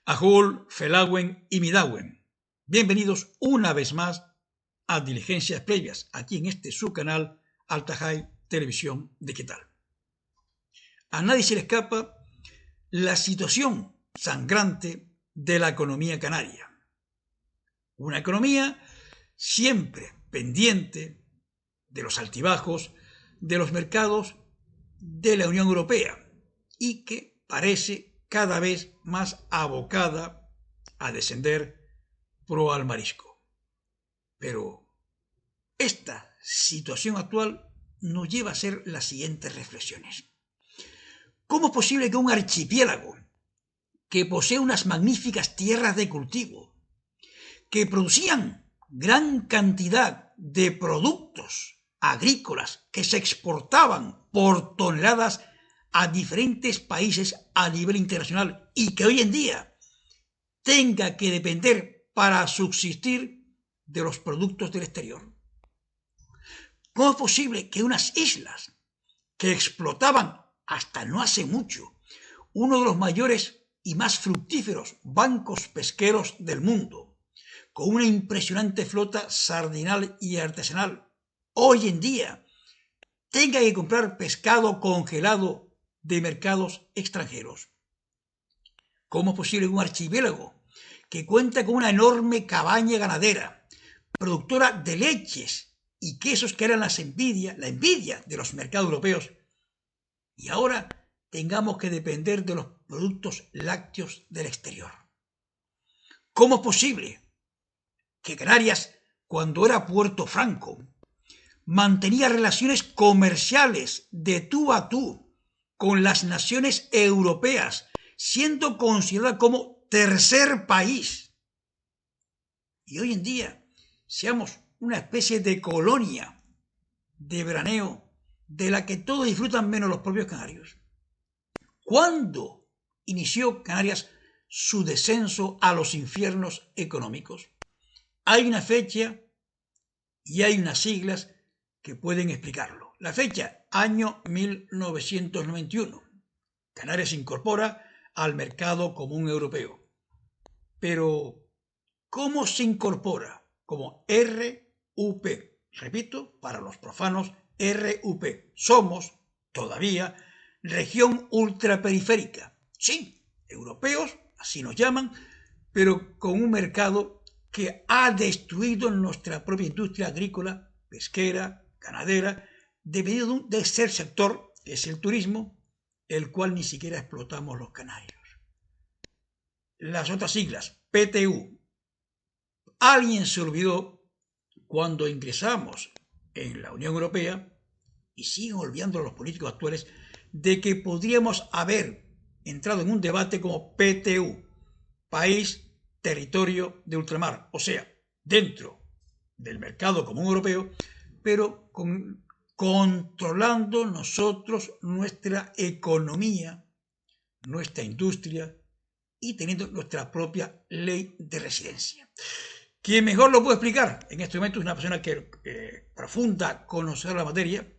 Ajul, Felawen y Midawen. Bienvenidos una vez más a Diligencias Previas, aquí en este su canal Altajai Televisión Digital. A nadie se le escapa la situación sangrante de la economía canaria. Una economía siempre pendiente de los altibajos de los mercados de la Unión Europea y que parece cada vez más abocada a descender pro al marisco. Pero esta situación actual nos lleva a hacer las siguientes reflexiones. ¿Cómo es posible que un archipiélago que posee unas magníficas tierras de cultivo, que producían gran cantidad de productos agrícolas que se exportaban por toneladas a diferentes países a nivel internacional y que hoy en día tenga que depender para subsistir de los productos del exterior? ¿Cómo es posible que unas islas que explotaban hasta no hace mucho uno de los mayores y más fructíferos bancos pesqueros del mundo, con una impresionante flota sardinal y artesanal, hoy en día tenga que comprar pescado congelado de mercados extranjeros? ¿Cómo es posible que un archipiélago que cuenta con una enorme cabaña ganadera, productora de leches y quesos que eran la envidia de los mercados europeos, y ahora tengamos que depender de los productos lácteos del exterior? ¿Cómo es posible que Canarias, cuando era Puerto Franco, mantenía relaciones comerciales de tú a tú con las naciones europeas, siendo considerada como tercer país, y hoy en día seamos una especie de colonia de veraneo de la que todos disfrutan menos los propios canarios? ¿Cuándo inició Canarias su descenso a los infiernos económicos? Hay una fecha y hay unas siglas que pueden explicarlo. La fecha, año 1991. Canarias se incorpora al mercado común europeo. Pero, ¿cómo se incorpora? Como RUP. Repito, para los profanos, RUP. Somos, todavía, región ultraperiférica. Sí, europeos, así nos llaman, pero con un mercado que ha destruido nuestra propia industria agrícola, pesquera, ganadera, debido a un tercer sector, que es el turismo, el cual ni siquiera explotamos los canarios. Las otras siglas, PTU. Alguien se olvidó cuando ingresamos en la Unión Europea, y siguen olvidando los políticos actuales, de que podríamos haber entrado en un debate como PTU, país, territorio de ultramar, o sea, dentro del mercado común europeo, pero controlando nosotros nuestra economía, nuestra industria y teniendo nuestra propia ley de residencia. Quien mejor lo puede explicar en este momento es una persona que profunda conocedora de la materia,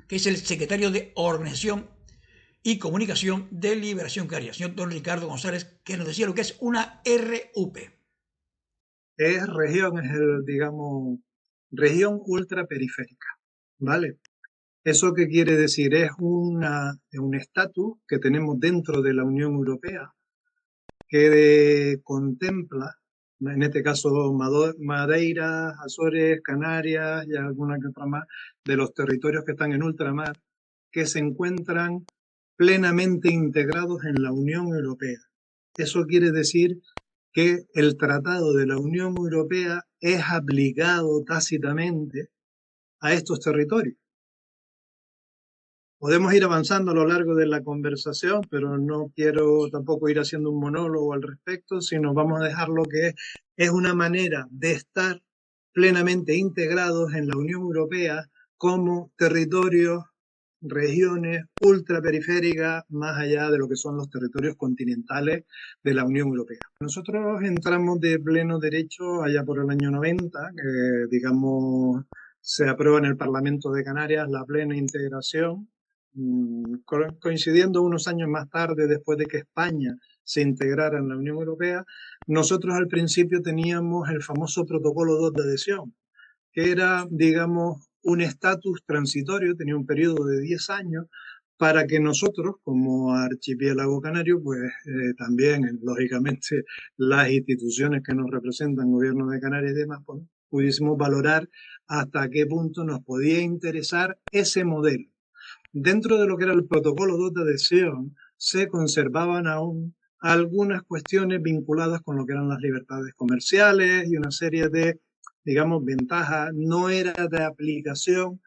que es el secretario de Organización y Comunicación de Liberación Canaria, señor don Ricardo González, que nos decía lo que es una RUP. Digamos, región ultraperiférica, ¿vale? ¿Eso qué quiere decir? Es un estatus que tenemos dentro de la Unión Europea que contempla, en este caso Madeira, Azores, Canarias y alguna que otra más, de los territorios que están en ultramar, que se encuentran plenamente integrados en la Unión Europea. Eso quiere decir que el Tratado de la Unión Europea es aplicado tácitamente a estos territorios. Podemos ir avanzando a lo largo de la conversación, pero no quiero tampoco ir haciendo un monólogo al respecto, sino vamos a dejar lo que es una manera de estar plenamente integrados en la Unión Europea como territorios regiones ultraperiféricas más allá de lo que son los territorios continentales de la Unión Europea. Nosotros entramos de pleno derecho allá por el año 90, que digamos se aprueba en el Parlamento de Canarias la plena integración, coincidiendo unos años más tarde después de que España se integrara en la Unión Europea. Nosotros al principio teníamos el famoso protocolo 2 de adhesión, que era, digamos, un estatus transitorio, tenía un periodo de 10 años, para que nosotros, como archipiélago canario, pues también, lógicamente, las instituciones que nos representan, gobierno de Canarias y demás, pues, pudiésemos valorar hasta qué punto nos podía interesar ese modelo. Dentro de lo que era el protocolo 2 de adhesión, se conservaban aún algunas cuestiones vinculadas con lo que eran las libertades comerciales y una serie de, digamos, ventajas. No era de aplicación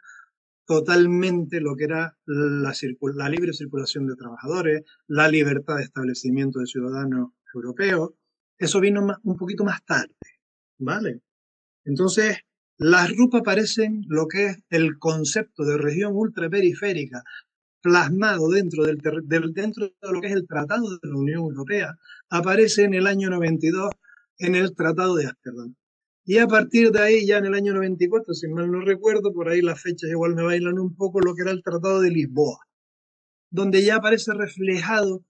totalmente lo que era la libre circulación de trabajadores, la libertad de establecimiento de ciudadanos europeos. Eso vino un poquito más tarde, ¿vale? Entonces, las RUP aparecen lo que es el concepto de región ultraperiférica plasmado dentro de lo que es el Tratado de la Unión Europea, aparece en el año 92 en el Tratado de Ámsterdam. Y a partir de ahí, ya en el año 94, si mal no recuerdo, por ahí las fechas igual me bailan un poco, lo que era el Tratado de Lisboa, donde ya aparece reflejado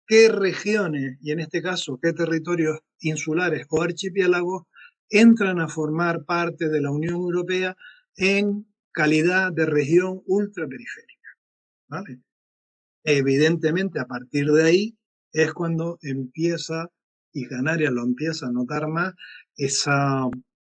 qué regiones, y en este caso qué territorios insulares o archipiélagos, entran a formar parte de la Unión Europea en calidad de región ultraperiférica, ¿vale? Evidentemente, a partir de ahí es cuando empieza, y Canarias lo empieza a notar más, ese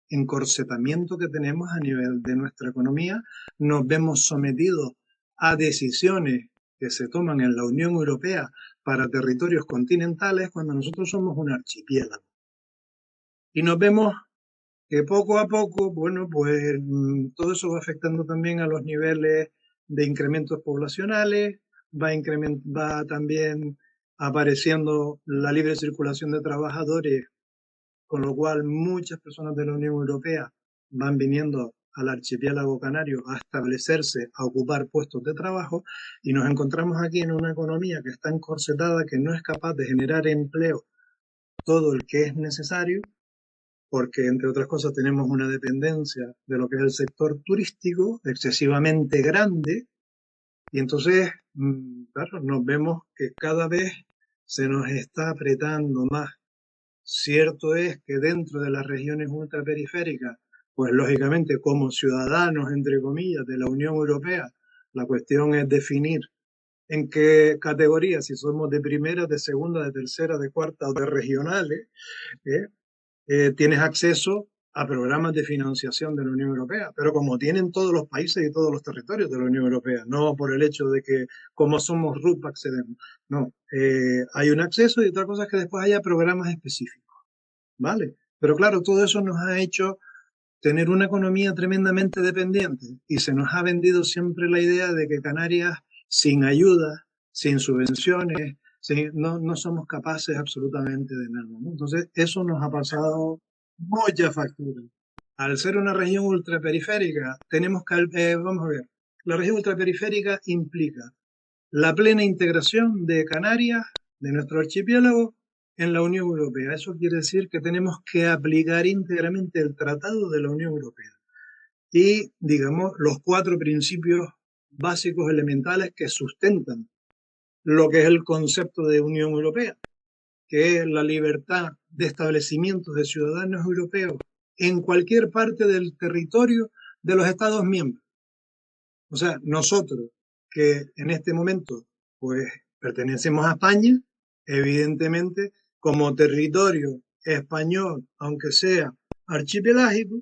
encorsetamiento que tenemos a nivel de nuestra economía. Nos vemos sometidos a decisiones que se toman en la Unión Europea para territorios continentales cuando nosotros somos un archipiélago. Y nos vemos que poco a poco, bueno, pues todo eso va afectando también a los niveles de incrementos poblacionales, va también apareciendo la libre circulación de trabajadores, con lo cual muchas personas de la Unión Europea van viniendo al archipiélago canario a establecerse, a ocupar puestos de trabajo, y nos encontramos aquí en una economía que está encorsetada, que no es capaz de generar empleo todo el que es necesario, porque entre otras cosas tenemos una dependencia de lo que es el sector turístico excesivamente grande, y entonces, claro, nos vemos que cada vez se nos está apretando más. Cierto es que dentro de las regiones ultraperiféricas, pues lógicamente como ciudadanos, entre comillas, de la Unión Europea, la cuestión es definir en qué categoría, si somos de primera, de segunda, de tercera, de cuarta o de regionales, tienes acceso a programas de financiación de la Unión Europea, pero como tienen todos los países y todos los territorios de la Unión Europea, no por el hecho de que como somos RUP accedemos, no, hay un acceso, y otra cosa es que después haya programas específicos, ¿vale? Pero claro, todo eso nos ha hecho tener una economía tremendamente dependiente, y se nos ha vendido siempre la idea de que Canarias, sin ayuda, sin subvenciones, no somos capaces absolutamente de nada, ¿no? Entonces, eso nos ha pasado mucha factura. Al ser una región ultraperiférica, tenemos que, vamos a ver, la región ultraperiférica implica la plena integración de Canarias, de nuestro archipiélago, en la Unión Europea. Eso quiere decir que tenemos que aplicar íntegramente el Tratado de la Unión Europea y, digamos, los 4 principios básicos elementales que sustentan lo que es el concepto de Unión Europea, que es la libertad de establecimiento de ciudadanos europeos en cualquier parte del territorio de los Estados miembros. O sea, nosotros, que en este momento pues pertenecemos a España, evidentemente, como territorio español, aunque sea archipelágico,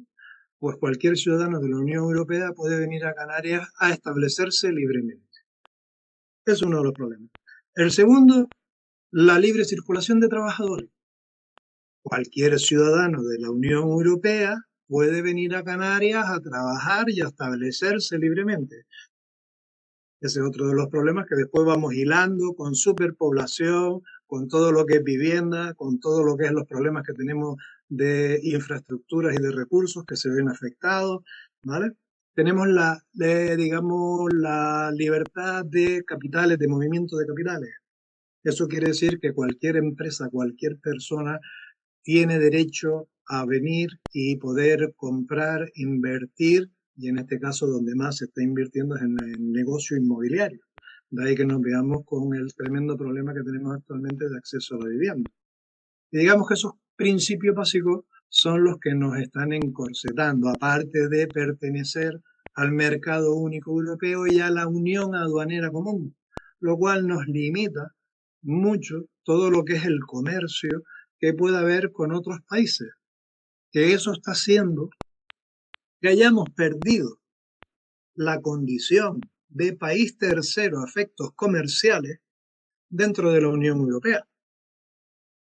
pues cualquier ciudadano de la Unión Europea puede venir a Canarias a establecerse libremente. Es uno de los problemas. El segundo, la libre circulación de trabajadores. Cualquier ciudadano de la Unión Europea puede venir a Canarias a trabajar y a establecerse libremente. Ese es otro de los problemas que después vamos hilando con superpoblación, con todo lo que es vivienda, con todo lo que es los problemas que tenemos de infraestructuras y de recursos que se ven afectados, ¿vale? tenemos digamos, la libertad de capitales, de movimiento de capitales. Eso quiere decir que cualquier empresa, cualquier persona tiene derecho a venir y poder comprar, invertir, y en este caso donde más se está invirtiendo es en el negocio inmobiliario. De ahí que nos veamos con el tremendo problema que tenemos actualmente de acceso a la vivienda. Y digamos que esos principios básicos son los que nos están encorsetando, aparte de pertenecer al mercado único europeo y a la unión aduanera común, lo cual nos limita mucho todo lo que es el comercio que pueda haber con otros países, que eso está haciendo que hayamos perdido la condición de país tercero a efectos comerciales dentro de la Unión Europea.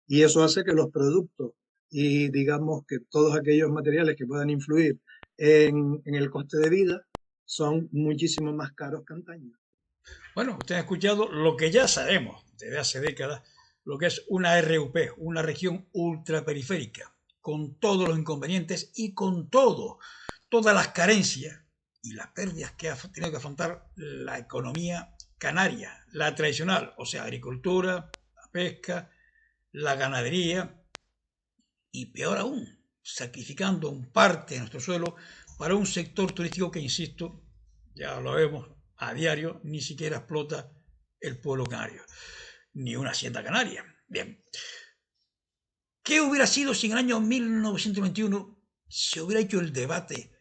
Y eso hace que los productos y digamos que todos aquellos materiales que puedan influir en el coste de vida son muchísimo más caros que antaño. Bueno, usted ha escuchado lo que ya sabemos desde hace décadas, lo que es una RUP, una región ultraperiférica, con todos los inconvenientes y con todas las carencias y las pérdidas que ha tenido que afrontar la economía canaria, la tradicional, o sea, agricultura, la pesca, la ganadería y peor aún, sacrificando un parte de nuestro suelo para un sector turístico que, insisto, ya lo vemos a diario, ni siquiera explota el pueblo canario, ni una hacienda canaria. Bien, ¿qué hubiera sido si en el año 1921 se hubiera hecho el debate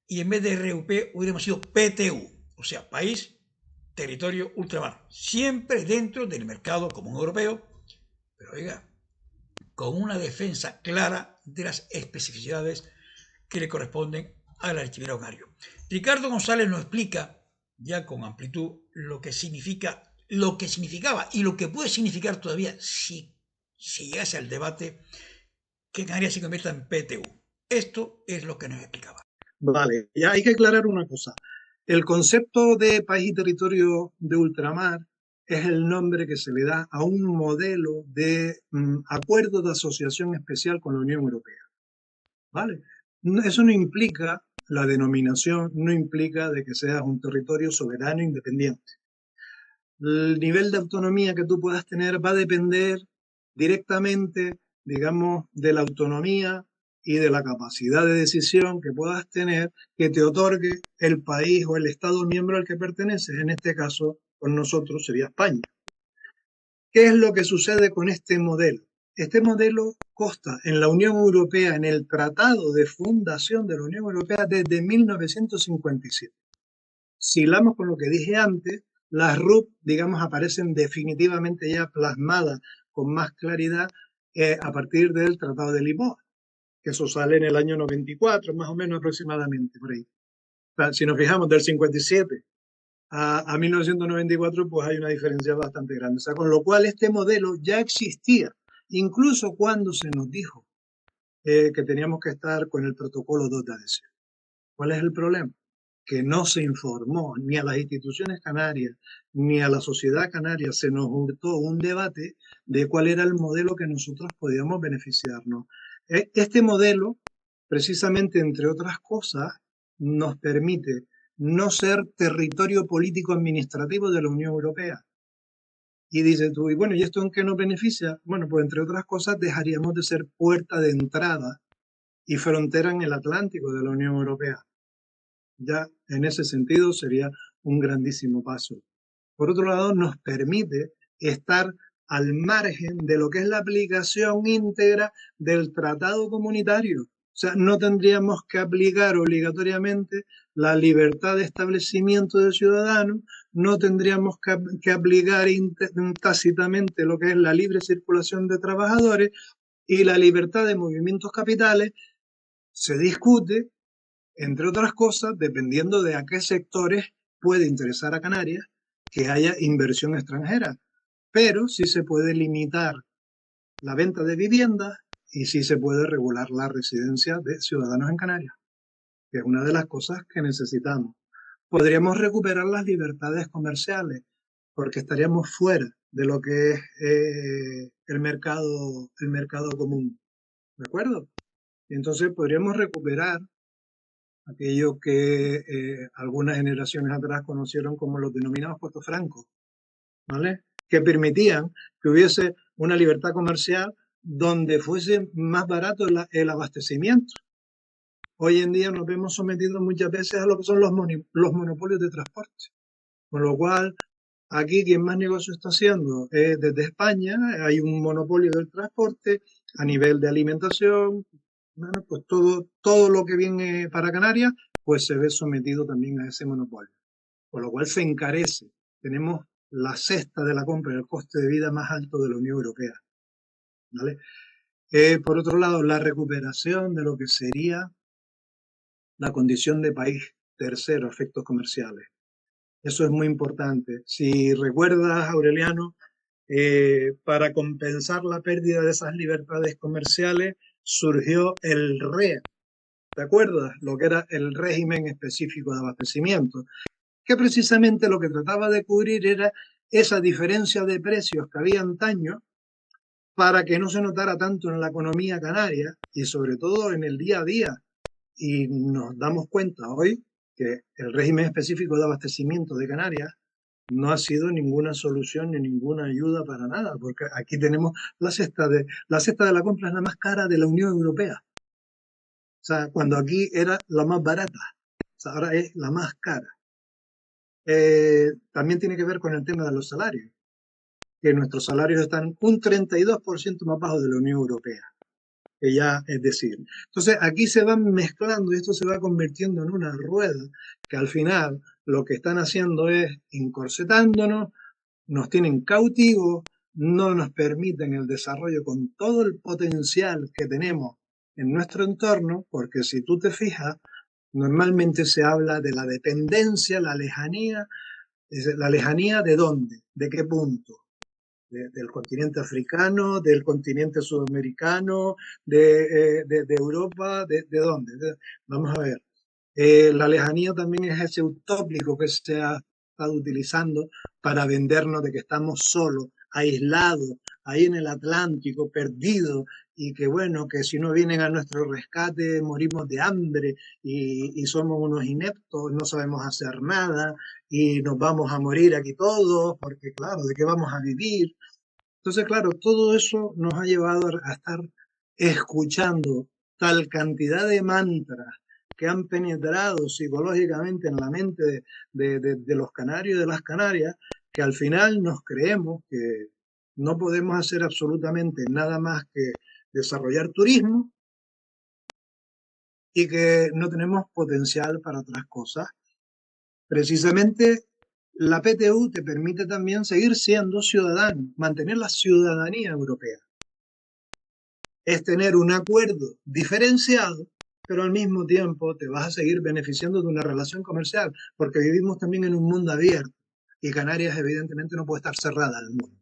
y en vez de RUP hubiéramos sido PTU, o sea, país, territorio, ultramar, siempre dentro del mercado común europeo, pero oiga, con una defensa clara de las especificidades que le corresponden al archipiélago canario? Ricardo González nos explica ya con amplitud lo que significa, lo que significaba y lo que puede significar todavía si llegase al debate que Canarias se convierta en PTU. Esto es lo que nos explicaba. Vale, ya hay que aclarar una cosa. El concepto de país y territorio de ultramar es el nombre que se le da a un modelo de acuerdo de asociación especial con la Unión Europea. ¿Vale? Eso no implica, la denominación no implica de que seas un territorio soberano e independiente. El nivel de autonomía que tú puedas tener va a depender directamente, digamos, de la autonomía y de la capacidad de decisión que puedas tener que te otorgue el país o el Estado miembro al que perteneces. En este caso, con nosotros sería España. ¿Qué es lo que sucede con este modelo? Este modelo consta en la Unión Europea, en el Tratado de Fundación de la Unión Europea desde 1957. Si hilamos con lo que dije antes, las RUP, digamos, aparecen definitivamente ya plasmadas con más claridad a partir del Tratado de Lisboa, que eso sale en el año 94, más o menos aproximadamente, por ahí. O sea, si nos fijamos del 57 a 1994, pues hay una diferencia bastante grande. O sea, con lo cual este modelo ya existía, incluso cuando se nos dijo que teníamos que estar con el protocolo 2 de adhesión. ¿Cuál es el problema? Que no se informó ni a las instituciones canarias ni a la sociedad canaria, se nos hurtó un debate de cuál era el modelo que nosotros podíamos beneficiarnos. Este modelo, precisamente, entre otras cosas, nos permite no ser territorio político administrativo de la Unión Europea. Y dices tú, y bueno, ¿y esto en qué nos beneficia? Bueno, pues entre otras cosas dejaríamos de ser puerta de entrada y frontera en el Atlántico de la Unión Europea. Ya en ese sentido sería un grandísimo paso. Por otro lado, nos permite estar al margen de lo que es la aplicación íntegra del tratado comunitario. O sea, no tendríamos que aplicar obligatoriamente la libertad de establecimiento de ciudadanos, no tendríamos que aplicar tácitamente lo que es la libre circulación de trabajadores y la libertad de movimientos capitales. Se discute, entre otras cosas, dependiendo de a qué sectores puede interesar a Canarias que haya inversión extranjera, pero sí se puede limitar la venta de viviendas y sí se puede regular la residencia de ciudadanos en Canarias, que es una de las cosas que necesitamos. Podríamos recuperar las libertades comerciales porque estaríamos fuera de lo que es el mercado común, ¿de acuerdo? Y entonces podríamos recuperar aquello que algunas generaciones atrás conocieron como los denominados puestos francos, ¿vale? Que permitían que hubiese una libertad comercial donde fuese más barato el abastecimiento. Hoy en día nos vemos sometidos muchas veces a lo que son los monopolios de transporte, con lo cual aquí quien más negocio está haciendo es desde España, hay un monopolio del transporte a nivel de alimentación, bueno, pues todo lo que viene para Canarias, pues se ve sometido también a ese monopolio, con lo cual se encarece. Tenemos la cesta de la compra, el coste de vida más alto de la Unión Europea, ¿vale? Por otro lado, la recuperación de lo que sería la condición de país tercero a efectos comerciales. Eso es muy importante. Si recuerdas, Aureliano, para compensar la pérdida de esas libertades comerciales surgió el REA. ¿Te acuerdas? Lo que era el régimen específico de abastecimiento, que precisamente lo que trataba de cubrir era esa diferencia de precios que había antaño para que no se notara tanto en la economía canaria y sobre todo en el día a día. Y nos damos cuenta hoy que el régimen específico de abastecimiento de Canarias no ha sido ninguna solución ni ninguna ayuda para nada, porque aquí tenemos la cesta de la compra es la más cara de la Unión Europea. O sea, cuando aquí era la más barata, o sea, ahora es la más cara. También tiene que ver con el tema de los salarios, que nuestros salarios están un 32% más bajos de la Unión Europea. Que ya es decir. Entonces aquí se van mezclando y esto se va convirtiendo en una rueda que al final lo que están haciendo es encorsetándonos, nos tienen cautivos, no nos permiten el desarrollo con todo el potencial que tenemos en nuestro entorno, porque si tú te fijas, normalmente se habla de la dependencia, la lejanía ¿de dónde? ¿De qué punto? Del continente africano, del continente sudamericano, de Europa, ¿de dónde? Vamos a ver. La lejanía también es ese utópico que se ha estado utilizando para vendernos de que estamos solos, aislados, ahí en el Atlántico, perdidos, y que bueno, que si no vienen a nuestro rescate morimos de hambre y somos unos ineptos, no sabemos hacer nada y nos vamos a morir aquí todos, porque claro, ¿de qué vamos a vivir? Entonces, claro, todo eso nos ha llevado a estar escuchando tal cantidad de mantras que han penetrado psicológicamente en la mente de los canarios y de las canarias, que al final nos creemos que no podemos hacer absolutamente nada más que desarrollar turismo y que no tenemos potencial para otras cosas. Precisamente la PTU te permite también seguir siendo ciudadano, mantener la ciudadanía europea. Es tener un acuerdo diferenciado, pero al mismo tiempo te vas a seguir beneficiando de una relación comercial, porque vivimos también en un mundo abierto y Canarias evidentemente no puede estar cerrada al mundo.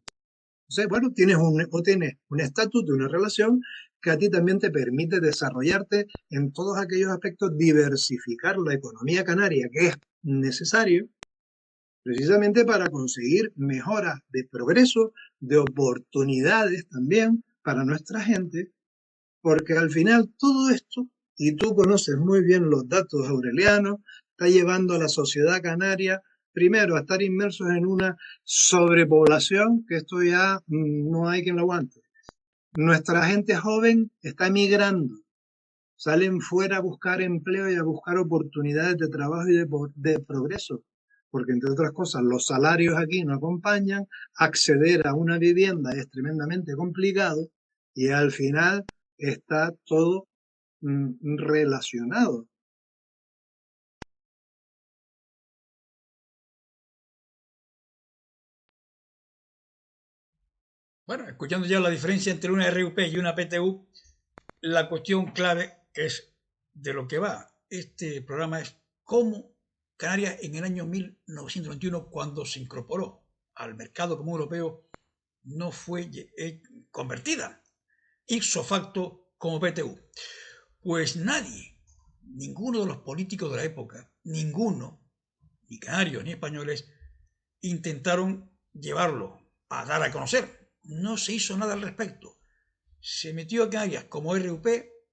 Entonces, bueno, tienes un estatus de una relación que a ti también te permite desarrollarte en todos aquellos aspectos, diversificar la economía canaria, que es necesario precisamente para conseguir mejoras de progreso, de oportunidades también para nuestra gente, porque al final todo esto, y tú conoces muy bien los datos, Aureliano, está llevando a la sociedad canaria primero a estar inmersos en una sobrepoblación, que esto ya no hay quien lo aguante. Nuestra gente joven está emigrando, salen fuera a buscar empleo y a buscar oportunidades de trabajo y de progreso, porque entre otras cosas los salarios aquí no acompañan, acceder a una vivienda es tremendamente complicado y al final está todo relacionado. Bueno, escuchando ya la diferencia entre una RUP y una PTU, la cuestión clave que es de lo que va este programa es cómo Canarias en el año 1921, cuando se incorporó al mercado común europeo, no fue convertida ipso facto como PTU. Pues nadie, ninguno de los políticos de la época, ninguno, ni canarios ni españoles, intentaron llevarlo a dar a conocer. No se hizo nada al respecto. Se metió a Canarias como RUP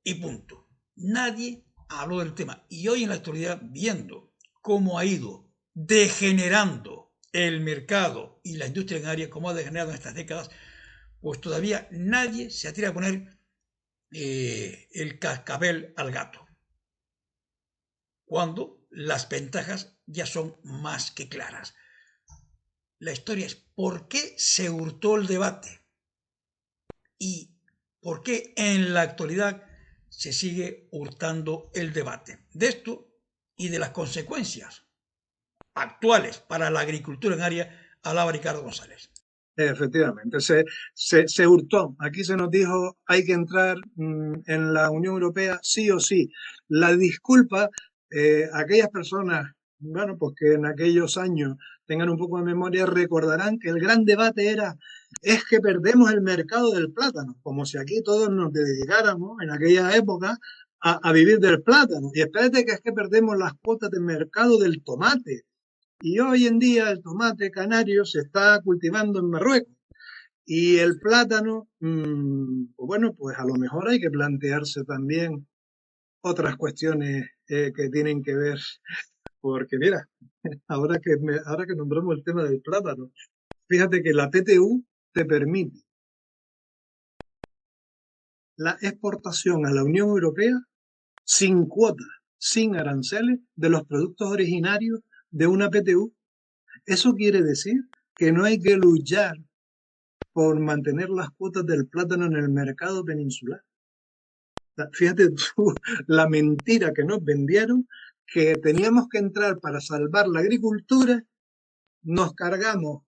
y punto. Nadie habló del tema. Y hoy en la actualidad, viendo cómo ha ido degenerando el mercado y la industria canaria, cómo ha degenerado en estas décadas, pues todavía nadie se atreve a poner el cascabel al gato, cuando las ventajas ya son más que claras. La historia es por qué se hurtó el debate y por qué en la actualidad se sigue hurtando el debate. De esto y de las consecuencias actuales para la agricultura canaria hablaba Ricardo González. Efectivamente, se hurtó. Aquí se nos dijo hay que entrar en la Unión Europea sí o sí. La disculpa, aquellas personas, bueno, pues que en aquellos años tengan un poco de memoria, recordarán que el gran debate era es que perdemos el mercado del plátano, como si aquí todos nos dedicáramos en aquella época a vivir del plátano. Y espérate que es que perdemos las cuotas de mercado del tomate. Y hoy en día el tomate canario se está cultivando en Marruecos. Y el plátano, pues bueno, pues a lo mejor hay que plantearse también otras cuestiones que tienen que ver, porque mira, ahora que nombramos el tema del plátano, fíjate que la PTU te permite la exportación a la Unión Europea sin cuotas, sin aranceles de los productos originarios de una PTU. Eso quiere decir que no hay que luchar por mantener las cuotas del plátano en el mercado peninsular. Fíjate tú la mentira que nos vendieron, que teníamos que entrar para salvar la agricultura, nos cargamos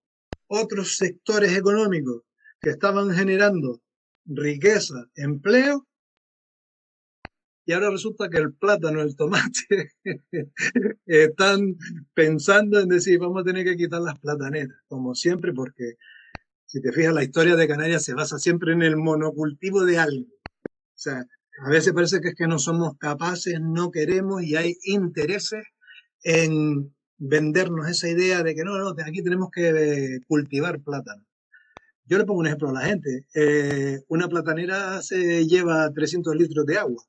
otros sectores económicos que estaban generando riqueza, empleo, y ahora resulta que el plátano, el tomate, están pensando en decir vamos a tener que quitar las plataneras, como siempre, porque si te fijas, la historia de Canarias se basa siempre en el monocultivo de algo. O sea, a veces parece que es que no somos capaces, no queremos y hay intereses en vendernos esa idea de que no, aquí tenemos que cultivar plátano. Yo le pongo un ejemplo a la gente. Una platanera se lleva 300 litros de agua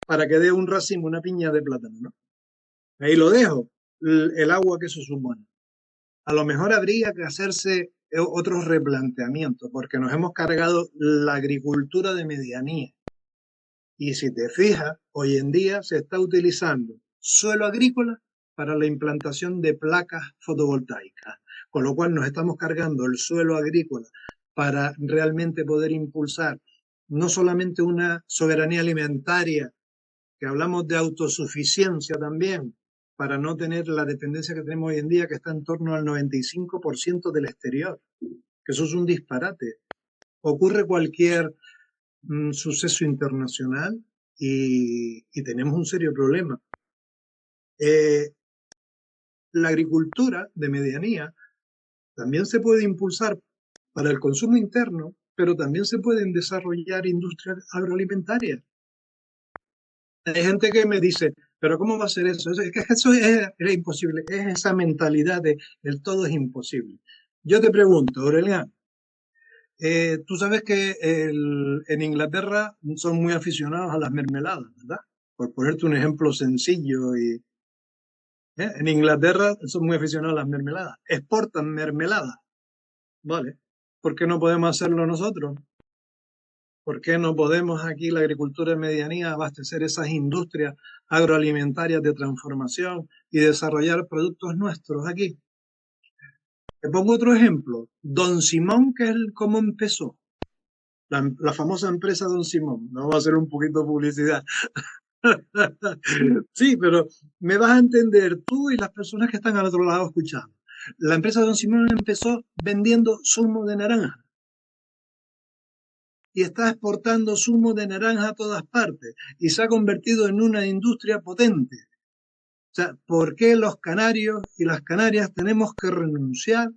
para que dé un racimo, una piña de plátano, ¿no? Ahí lo dejo, el agua que eso supone. A lo mejor habría que hacerse otros replanteamientos, porque nos hemos cargado la agricultura de medianía. Y si te fijas, hoy en día se está utilizando suelo agrícola para la implantación de placas fotovoltaicas, con lo cual nos estamos cargando el suelo agrícola para realmente poder impulsar no solamente una soberanía alimentaria, que hablamos de autosuficiencia también, para no tener la dependencia que tenemos hoy en día, que está en torno al 95% del exterior, que eso es un disparate. Ocurre cualquier suceso internacional y tenemos un serio problema. La agricultura de medianía también se puede impulsar para el consumo interno, pero también se pueden desarrollar industrias agroalimentarias. Hay gente que me dice, pero ¿cómo va a ser eso? Es que eso era imposible, es esa mentalidad de el todo es imposible. Yo te pregunto, Aureliano, tú sabes que en Inglaterra son muy aficionados a las mermeladas, ¿verdad? Por ponerte un ejemplo sencillo. En Inglaterra son muy aficionados a las mermeladas. Exportan mermeladas, ¿vale? ¿Por qué no podemos hacerlo nosotros? ¿Por qué no podemos aquí, la agricultura de medianía, abastecer esas industrias agroalimentarias de transformación y desarrollar productos nuestros aquí? Te pongo otro ejemplo. Don Simón, que es cómo empezó. La famosa empresa Don Simón. Vamos a hacer un poquito de publicidad. Sí, pero me vas a entender tú y las personas que están al otro lado escuchando. La empresa Don Simón empezó vendiendo zumo de naranja y está exportando zumo de naranja a todas partes y se ha convertido en una industria potente. O sea, ¿por qué los canarios y las canarias tenemos que renunciar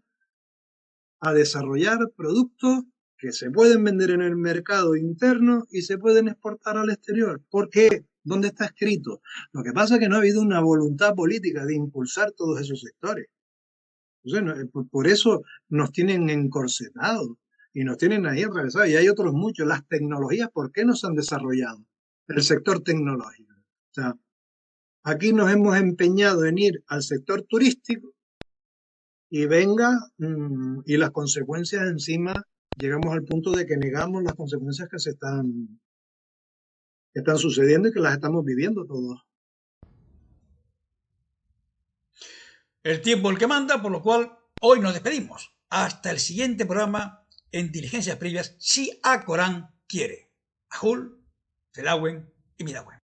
a desarrollar productos que se pueden vender en el mercado interno y se pueden exportar al exterior? ¿Por qué? ¿Dónde está escrito? Lo que pasa es que no ha habido una voluntad política de impulsar todos esos sectores. Entonces, por eso nos tienen encorsetados y nos tienen ahí atravesados. Y hay otros muchos. Las tecnologías, ¿por qué no se han desarrollado? el sector tecnológico. O sea, aquí nos hemos empeñado en ir al sector turístico y y las consecuencias encima, llegamos al punto de que negamos las consecuencias que que están sucediendo y que las estamos viviendo todos. El tiempo el que manda, por lo cual hoy nos despedimos. Hasta el siguiente programa en Diligencias Previas, si a Corán quiere. Ajul, Felagüen y Midagüen.